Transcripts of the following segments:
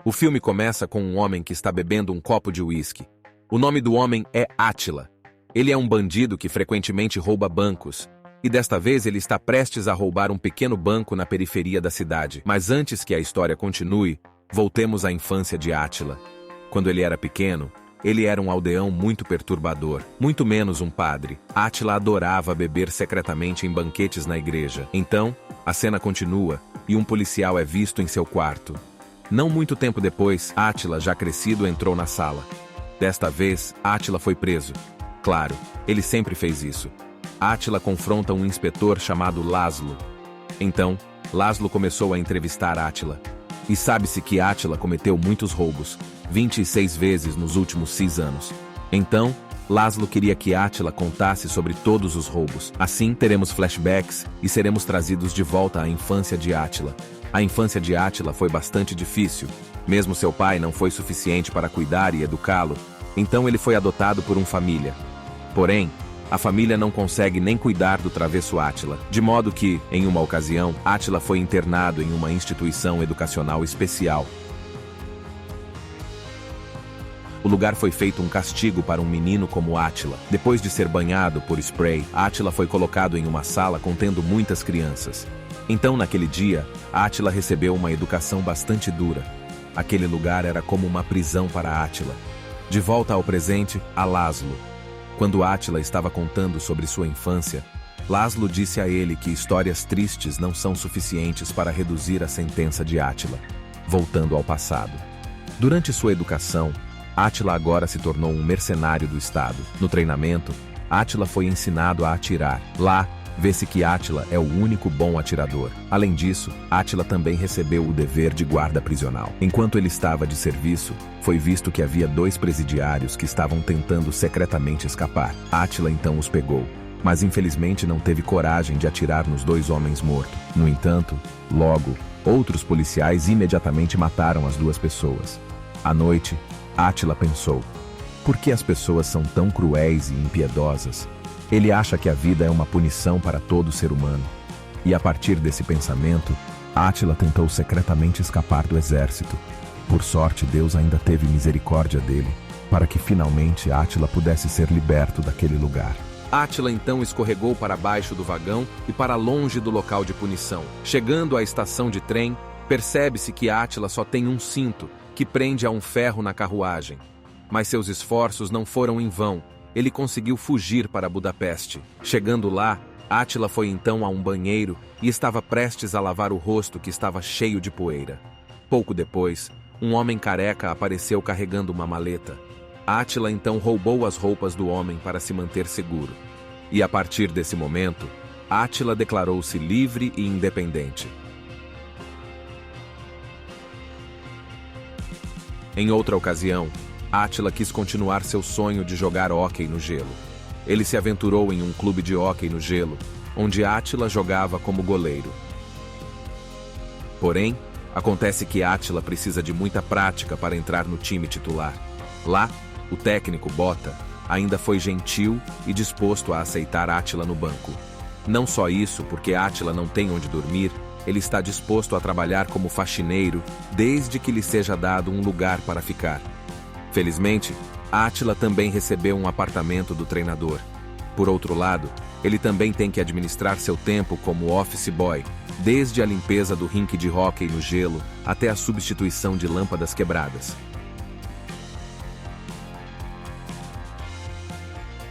O filme começa com um homem que está bebendo um copo de uísque. O nome do homem é Átila. Ele é um bandido que frequentemente rouba bancos. E desta vez ele está prestes a roubar um pequeno banco na periferia da cidade. Mas antes que a história continue, voltemos à infância de Átila. Quando ele era pequeno, ele era um aldeão muito perturbador, muito menos um padre. Átila adorava beber secretamente em banquetes na igreja. Então, a cena continua e um policial é visto em seu quarto. Não muito tempo depois, Átila, já crescido, entrou na sala. Desta vez, Átila foi preso. Claro, ele sempre fez isso. Átila confronta um inspetor chamado Laszlo. Então, Laszlo começou a entrevistar Átila. E sabe-se que Átila cometeu muitos roubos, 26 vezes nos últimos 6 anos. Então, Laszlo queria que Átila contasse sobre todos os roubos. Assim, teremos flashbacks e seremos trazidos de volta à infância de Átila. A infância de Átila foi bastante difícil. Mesmo seu pai não foi suficiente para cuidar e educá-lo, então ele foi adotado por uma família. Porém, a família não consegue nem cuidar do travesso Átila, de modo que, em uma ocasião, Átila foi internado em uma instituição educacional especial. O lugar foi feito um castigo para um menino como Átila. Depois de ser banhado por spray, Átila foi colocado em uma sala contendo muitas crianças. Então, naquele dia, Átila recebeu uma educação bastante dura. Aquele lugar era como uma prisão para Átila. De volta ao presente, a Laszlo. Quando Átila estava contando sobre sua infância, Laszlo disse a ele que histórias tristes não são suficientes para reduzir a sentença de Átila. Voltando ao passado. Durante sua educação, Átila agora se tornou um mercenário do Estado. No treinamento, Átila foi ensinado a atirar. Lá, vê-se que Átila é o único bom atirador. Além disso, Átila também recebeu o dever de guarda prisional. Enquanto ele estava de serviço, foi visto que havia 2 presidiários que estavam tentando secretamente escapar. Átila então os pegou, mas infelizmente não teve coragem de atirar nos 2 homens mortos. No entanto, logo, outros policiais imediatamente mataram as 2 pessoas. À noite, Átila pensou: por que as pessoas são tão cruéis e impiedosas? Ele acha que a vida é uma punição para todo ser humano. E a partir desse pensamento, Átila tentou secretamente escapar do exército. Por sorte, Deus ainda teve misericórdia dele, para que finalmente Átila pudesse ser liberto daquele lugar. Átila então escorregou para baixo do vagão e para longe do local de punição. Chegando à estação de trem, percebe-se que Átila só tem um cinto, que prende a um ferro na carruagem. Mas seus esforços não foram em vão. Ele conseguiu fugir para Budapeste. Chegando lá, Átila foi então a um banheiro e estava prestes a lavar o rosto que estava cheio de poeira. Pouco depois, um homem careca apareceu carregando uma maleta. Átila então roubou as roupas do homem para se manter seguro. E a partir desse momento, Átila declarou-se livre e independente. Em outra ocasião, Átila quis continuar seu sonho de jogar hóquei no gelo. Ele se aventurou em um clube de hóquei no gelo, onde Átila jogava como goleiro. Porém, acontece que Átila precisa de muita prática para entrar no time titular. Lá, o técnico Bota ainda foi gentil e disposto a aceitar Átila no banco. Não só isso, porque Átila não tem onde dormir, ele está disposto a trabalhar como faxineiro desde que lhe seja dado um lugar para ficar. Felizmente, Átila também recebeu um apartamento do treinador. Por outro lado, ele também tem que administrar seu tempo como office boy, desde a limpeza do rink de hóquei no gelo até a substituição de lâmpadas quebradas.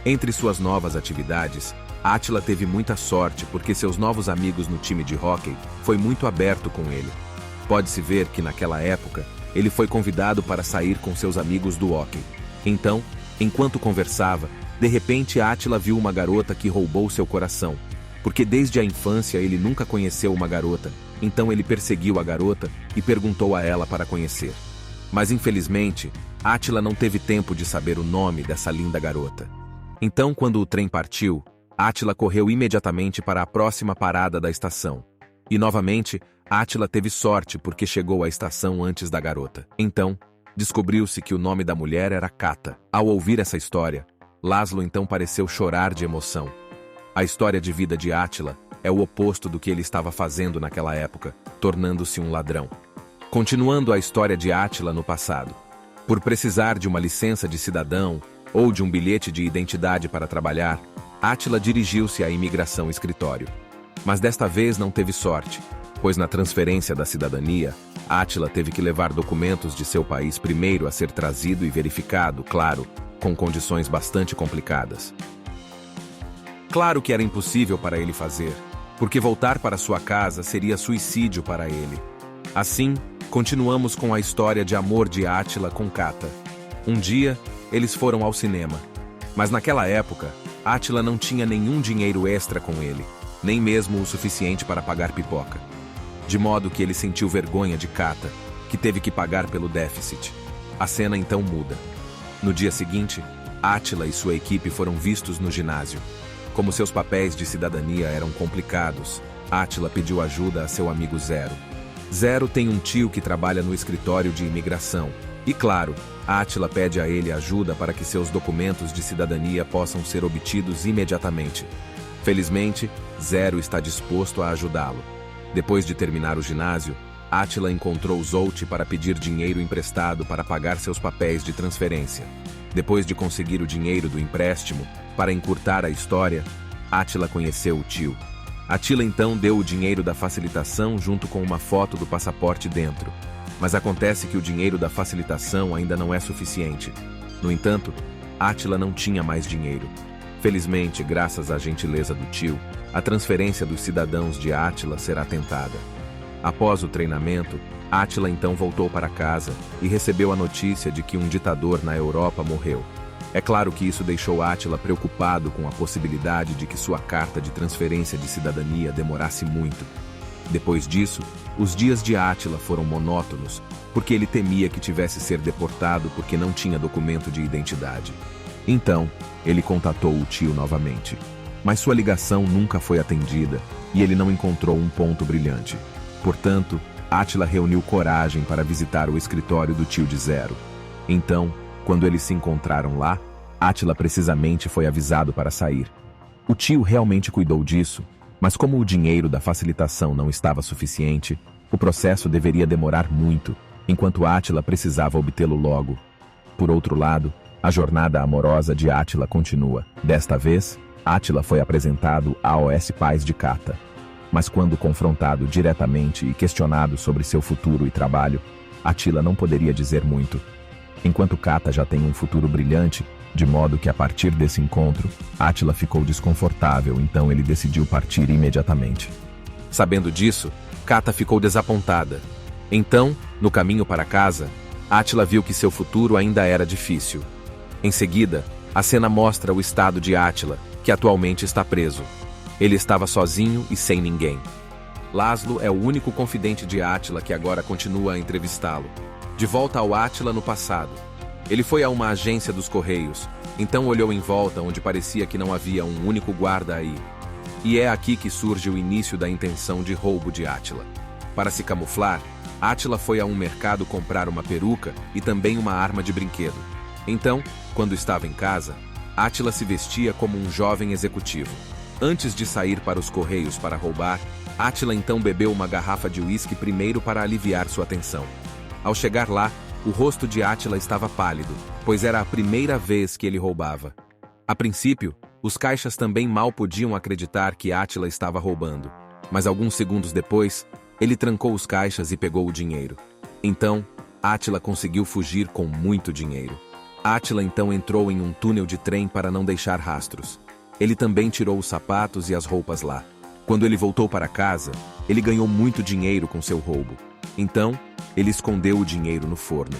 Entre suas novas atividades, Átila teve muita sorte porque seus novos amigos no time de hóquei foi muito aberto com ele. Pode-se ver que naquela época, ele foi convidado para sair com seus amigos do hóquei. Então, enquanto conversava, de repente Átila viu uma garota que roubou seu coração. Porque desde a infância ele nunca conheceu uma garota, então ele perseguiu a garota e perguntou a ela para conhecer. Mas infelizmente, Átila não teve tempo de saber o nome dessa linda garota. Então, quando o trem partiu, Átila correu imediatamente para a próxima parada da estação. E novamente, Átila teve sorte porque chegou à estação antes da garota. Então, descobriu-se que o nome da mulher era Kata. Ao ouvir essa história, Laszlo então pareceu chorar de emoção. A história de vida de Átila é o oposto do que ele estava fazendo naquela época, tornando-se um ladrão. Continuando a história de Átila no passado. Por precisar de uma licença de cidadão ou de um bilhete de identidade para trabalhar, Átila dirigiu-se à imigração escritório. Mas desta vez não teve sorte, pois na transferência da cidadania, Átila teve que levar documentos de seu país primeiro a ser trazido e verificado, claro, com condições bastante complicadas. Claro que era impossível para ele fazer, porque voltar para sua casa seria suicídio para ele. Assim, continuamos com a história de amor de Átila com Kata. Um dia, eles foram ao cinema. Mas naquela época, Átila não tinha nenhum dinheiro extra com ele, nem mesmo o suficiente para pagar pipoca. De modo que ele sentiu vergonha de Kata, que teve que pagar pelo déficit. A cena então muda. No dia seguinte, Átila e sua equipe foram vistos no ginásio. Como seus papéis de cidadania eram complicados, Átila pediu ajuda a seu amigo Zero. Zero tem um tio que trabalha no escritório de imigração. E claro, Átila pede a ele ajuda para que seus documentos de cidadania possam ser obtidos imediatamente. Felizmente, Zero está disposto a ajudá-lo. Depois de terminar o ginásio, Átila encontrou Zolt para pedir dinheiro emprestado para pagar seus papéis de transferência. Depois de conseguir o dinheiro do empréstimo, para encurtar a história, Átila conheceu o tio. Átila então deu o dinheiro da facilitação junto com uma foto do passaporte dentro. Mas acontece que o dinheiro da facilitação ainda não é suficiente. No entanto, Átila não tinha mais dinheiro. Felizmente, graças à gentileza do tio, a transferência dos cidadãos de Átila será tentada. Após o treinamento, Átila então voltou para casa e recebeu a notícia de que um ditador na Europa morreu. É claro que isso deixou Átila preocupado com a possibilidade de que sua carta de transferência de cidadania demorasse muito. Depois disso, os dias de Átila foram monótonos, porque ele temia que tivesse ser deportado porque não tinha documento de identidade. Então, ele contatou o tio novamente. Mas sua ligação nunca foi atendida e ele não encontrou um ponto brilhante. Portanto, Átila reuniu coragem para visitar o escritório do tio de Zero. Então, quando eles se encontraram lá, Átila precisamente foi avisado para sair. O tio realmente cuidou disso, mas como o dinheiro da facilitação não estava suficiente, o processo deveria demorar muito, enquanto Átila precisava obtê-lo logo. Por outro lado, a jornada amorosa de Átila continua. Desta vez, Átila foi apresentado a OS Pais de Kata. Mas quando confrontado diretamente e questionado sobre seu futuro e trabalho, Átila não poderia dizer muito. Enquanto Kata já tem um futuro brilhante, de modo que a partir desse encontro, Átila ficou desconfortável, então ele decidiu partir imediatamente. Sabendo disso, Kata ficou desapontada. Então, no caminho para casa, Átila viu que seu futuro ainda era difícil. Em seguida, a cena mostra o estado de Átila, que atualmente está preso. Ele estava sozinho e sem ninguém. Laszlo é o único confidente de Átila que agora continua a entrevistá-lo. De volta ao Átila no passado. Ele foi a uma agência dos Correios, então olhou em volta onde parecia que não havia um único guarda aí. E é aqui que surge o início da intenção de roubo de Átila. Para se camuflar, Átila foi a um mercado comprar uma peruca e também uma arma de brinquedo. Então, quando estava em casa, Átila se vestia como um jovem executivo. Antes de sair para os Correios para roubar, Átila então bebeu uma garrafa de uísque primeiro para aliviar sua tensão. Ao chegar lá, o rosto de Átila estava pálido, pois era a primeira vez que ele roubava. A princípio, os caixas também mal podiam acreditar que Átila estava roubando, mas alguns segundos depois, ele trancou os caixas e pegou o dinheiro. Então, Átila conseguiu fugir com muito dinheiro. Átila então entrou em um túnel de trem para não deixar rastros. Ele também tirou os sapatos e as roupas lá. Quando ele voltou para casa, ele ganhou muito dinheiro com seu roubo. Então, ele escondeu o dinheiro no forno.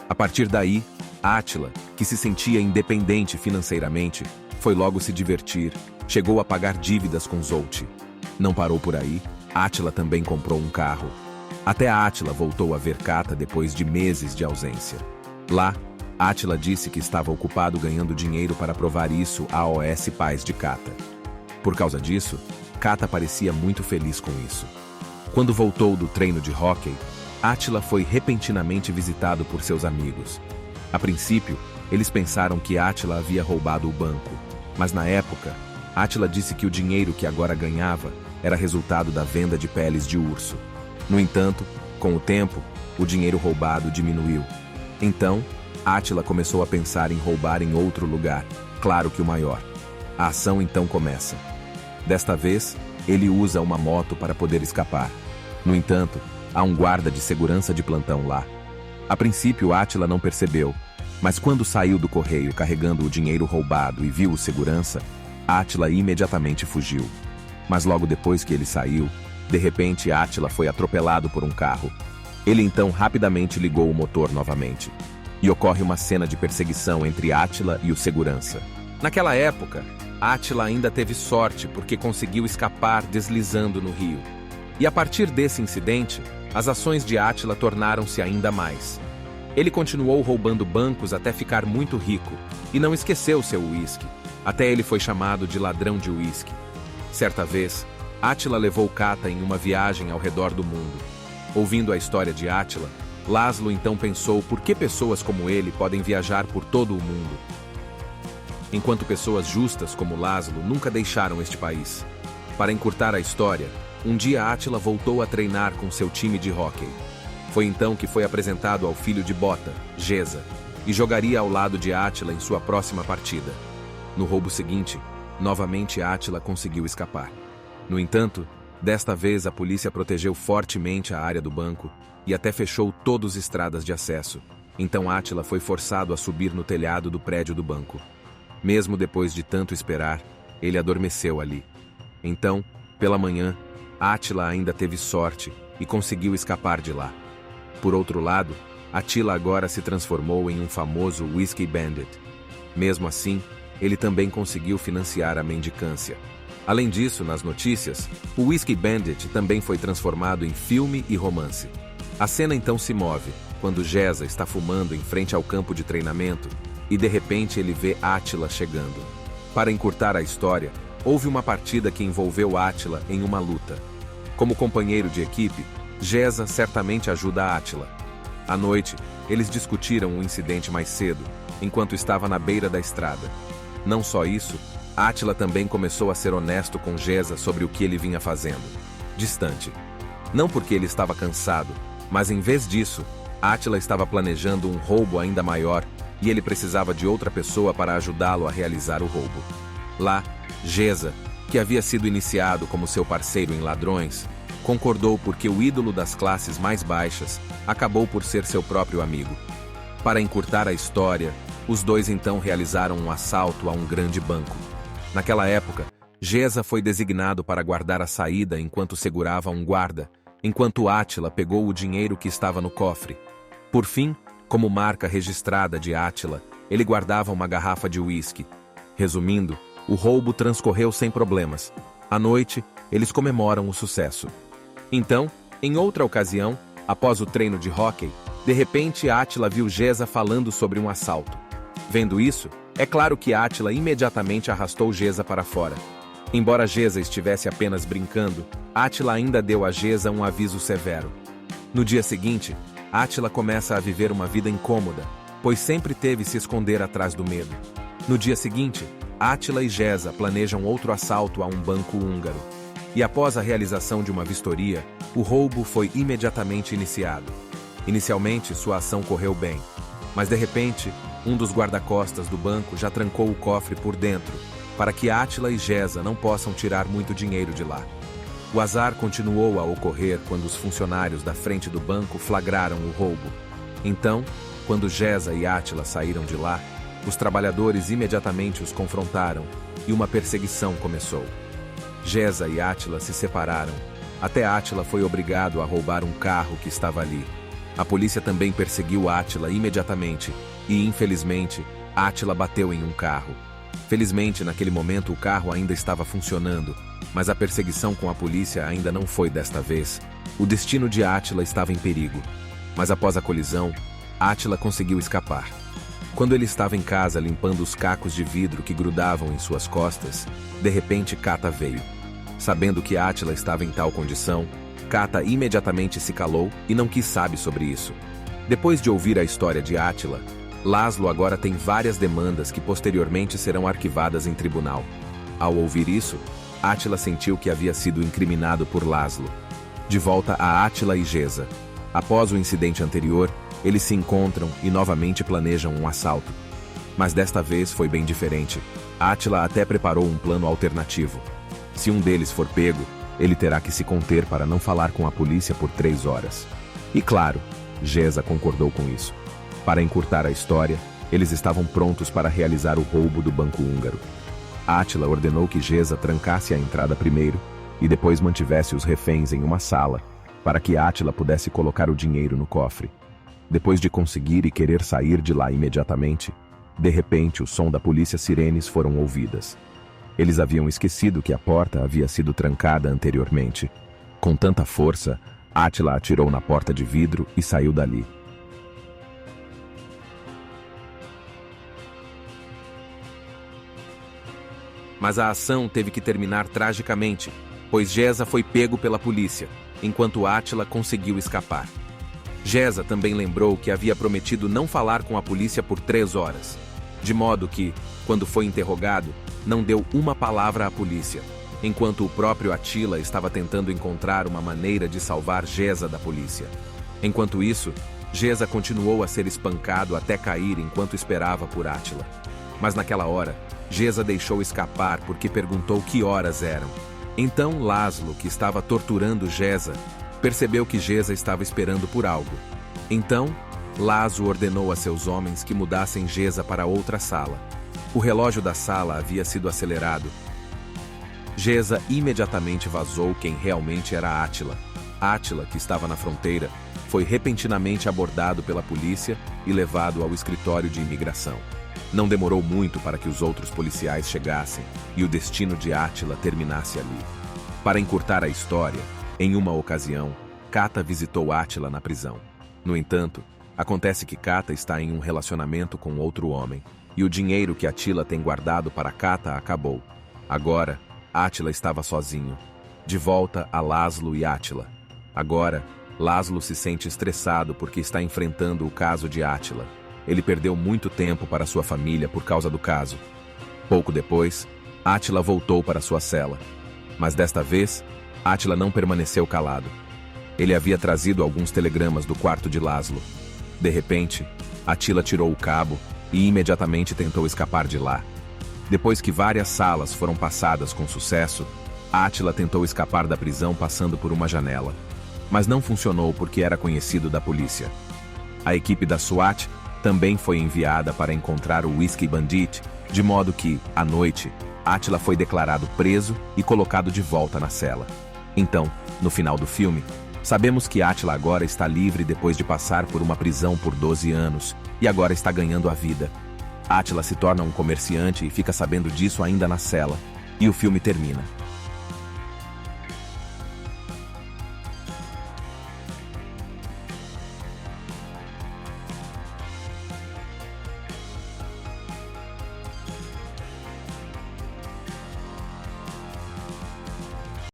A partir daí, Átila, que se sentia independente financeiramente, foi logo se divertir, chegou a pagar dívidas com Zolt. Não parou por aí, Átila também comprou um carro. Até Átila voltou a ver Kata depois de meses de ausência. Lá, Átila disse que estava ocupado ganhando dinheiro para provar isso à OS Pais de Kata. Por causa disso, Kata parecia muito feliz com isso. Quando voltou do treino de hóquei, Átila foi repentinamente visitado por seus amigos. A princípio, eles pensaram que Átila havia roubado o banco, mas na época, Átila disse que o dinheiro que agora ganhava era resultado da venda de peles de urso. No entanto, com o tempo, o dinheiro roubado diminuiu. Então, Átila começou a pensar em roubar em outro lugar, claro que o maior. A ação então começa. Desta vez, ele usa uma moto para poder escapar. No entanto, há um guarda de segurança de plantão lá. A princípio, Átila não percebeu, mas quando saiu do correio carregando o dinheiro roubado e viu o segurança, Átila imediatamente fugiu. Mas logo depois que ele saiu, de repente Átila foi atropelado por um carro. Ele então rapidamente ligou o motor novamente. E ocorre uma cena de perseguição entre Átila e o segurança. Naquela época, Átila ainda teve sorte porque conseguiu escapar deslizando no rio. E a partir desse incidente, as ações de Átila tornaram-se ainda mais. Ele continuou roubando bancos até ficar muito rico e não esqueceu seu uísque. Até ele foi chamado de ladrão de uísque. Certa vez, Átila levou Kata em uma viagem ao redor do mundo. Ouvindo a história de Átila, Laszlo então pensou por que pessoas como ele podem viajar por todo o mundo. Enquanto pessoas justas como Laszlo nunca deixaram este país. Para encurtar a história, um dia Átila voltou a treinar com seu time de hóquei. Foi então que foi apresentado ao filho de Bota, Geza, e jogaria ao lado de Átila em sua próxima partida. No roubo seguinte, novamente Átila conseguiu escapar. No entanto, desta vez a polícia protegeu fortemente a área do banco e até fechou todas as estradas de acesso. Então Átila foi forçado a subir no telhado do prédio do banco. Mesmo depois de tanto esperar, ele adormeceu ali. Então, pela manhã, Átila ainda teve sorte e conseguiu escapar de lá. Por outro lado, Átila agora se transformou em um famoso Whiskey Bandit. Mesmo assim, ele também conseguiu financiar a mendicância. Além disso, nas notícias, o Whiskey Bandit também foi transformado em filme e romance. A cena então se move, quando Geza está fumando em frente ao campo de treinamento, e de repente ele vê Átila chegando. Para encurtar a história, houve uma partida que envolveu Átila em uma luta. Como companheiro de equipe, Geza certamente ajuda Átila. À noite, eles discutiram o incidente mais cedo, enquanto estava na beira da estrada. Não só isso, Átila também começou a ser honesto com Geza sobre o que ele vinha fazendo. Distante. Não porque ele estava cansado, mas em vez disso, Átila estava planejando um roubo ainda maior e ele precisava de outra pessoa para ajudá-lo a realizar o roubo. Lá, Geza, que havia sido iniciado como seu parceiro em ladrões, concordou porque o ídolo das classes mais baixas acabou por ser seu próprio amigo. Para encurtar a história, os dois então realizaram um assalto a um grande banco. Naquela época, Geza foi designado para guardar a saída enquanto segurava um guarda, enquanto Átila pegou o dinheiro que estava no cofre. Por fim, como marca registrada de Átila, ele guardava uma garrafa de uísque. Resumindo, o roubo transcorreu sem problemas. À noite, eles comemoram o sucesso. Então, em outra ocasião, após o treino de hóquei, de repente Átila viu Geza falando sobre um assalto. Vendo isso, é claro que Átila imediatamente arrastou Geza para fora. Embora Geza estivesse apenas brincando, Átila ainda deu a Geza um aviso severo. No dia seguinte, Átila começa a viver uma vida incômoda, pois sempre teve se esconder atrás do medo. No dia seguinte, Átila e Geza planejam outro assalto a um banco húngaro. E após a realização de uma vistoria, o roubo foi imediatamente iniciado. Inicialmente, sua ação correu bem, mas de repente, um dos guarda-costas do banco já trancou o cofre por dentro, para que Átila e Geza não possam tirar muito dinheiro de lá. O azar continuou a ocorrer quando os funcionários da frente do banco flagraram o roubo. Então, quando Geza e Átila saíram de lá, os trabalhadores imediatamente os confrontaram e uma perseguição começou. Geza e Átila se separaram, até Átila foi obrigado a roubar um carro que estava ali. A polícia também perseguiu Átila imediatamente e, infelizmente, Átila bateu em um carro. Felizmente, naquele momento, o carro ainda estava funcionando, mas a perseguição com a polícia ainda não foi desta vez. O destino de Átila estava em perigo. Mas após a colisão, Átila conseguiu escapar. Quando ele estava em casa limpando os cacos de vidro que grudavam em suas costas, de repente Kata veio. Sabendo que Átila estava em tal condição, Kata imediatamente se calou e não quis saber sobre isso. Depois de ouvir a história de Átila, Laszlo agora tem várias demandas que posteriormente serão arquivadas em tribunal. Ao ouvir isso, Átila sentiu que havia sido incriminado por Laszlo. De volta a Átila e Geza. Após o incidente anterior, eles se encontram e novamente planejam um assalto. Mas desta vez foi bem diferente. Átila até preparou um plano alternativo. Se um deles for pego, ele terá que se conter para não falar com a polícia por 3 horas. E claro, Geza concordou com isso. Para encurtar a história, eles estavam prontos para realizar o roubo do banco húngaro. Átila ordenou que Geza trancasse a entrada primeiro e depois mantivesse os reféns em uma sala, para que Átila pudesse colocar o dinheiro no cofre. Depois de conseguir e querer sair de lá imediatamente, de repente o som da polícia sirenes foram ouvidas. Eles haviam esquecido que a porta havia sido trancada anteriormente. Com tanta força, Átila atirou na porta de vidro e saiu dali. Mas a ação teve que terminar tragicamente, pois Geza foi pego pela polícia, enquanto Átila conseguiu escapar. Geza também lembrou que havia prometido não falar com a polícia por 3 horas, de modo que, quando foi interrogado, não deu uma palavra à polícia, enquanto o próprio Átila estava tentando encontrar uma maneira de salvar Geza da polícia. Enquanto isso, Geza continuou a ser espancado até cair enquanto esperava por Átila. Mas naquela hora, Geza deixou escapar porque perguntou que horas eram. Então Laszlo, que estava torturando Geza, percebeu que Geza estava esperando por algo. Então, Laszlo ordenou a seus homens que mudassem Geza para outra sala. O relógio da sala havia sido acelerado. Geza imediatamente vazou quem realmente era Átila. Átila, que estava na fronteira, foi repentinamente abordado pela polícia e levado ao escritório de imigração. Não demorou muito para que os outros policiais chegassem e o destino de Átila terminasse ali. Para encurtar a história, em uma ocasião, Kata visitou Átila na prisão. No entanto, acontece que Kata está em um relacionamento com outro homem, e o dinheiro que Átila tem guardado para Kata acabou. Agora, Átila estava sozinho, de volta a Laszlo e Átila. Agora, Laszlo se sente estressado porque está enfrentando o caso de Átila. Ele perdeu muito tempo para sua família por causa do caso. Pouco depois, Átila voltou para sua cela. Mas desta vez, Átila não permaneceu calado. Ele havia trazido alguns telegramas do quarto de Laszlo. De repente, Átila tirou o cabo e imediatamente tentou escapar de lá. Depois que várias salas foram passadas com sucesso, Átila tentou escapar da prisão passando por uma janela. Mas não funcionou porque era conhecido da polícia. A equipe da SWAT também foi enviada para encontrar o Whiskey Bandit, de modo que, à noite, Átila foi declarado preso e colocado de volta na cela. Então, no final do filme, sabemos que Átila agora está livre depois de passar por uma prisão por 12 anos e agora está ganhando a vida. Átila se torna um comerciante e fica sabendo disso ainda na cela, e o filme termina.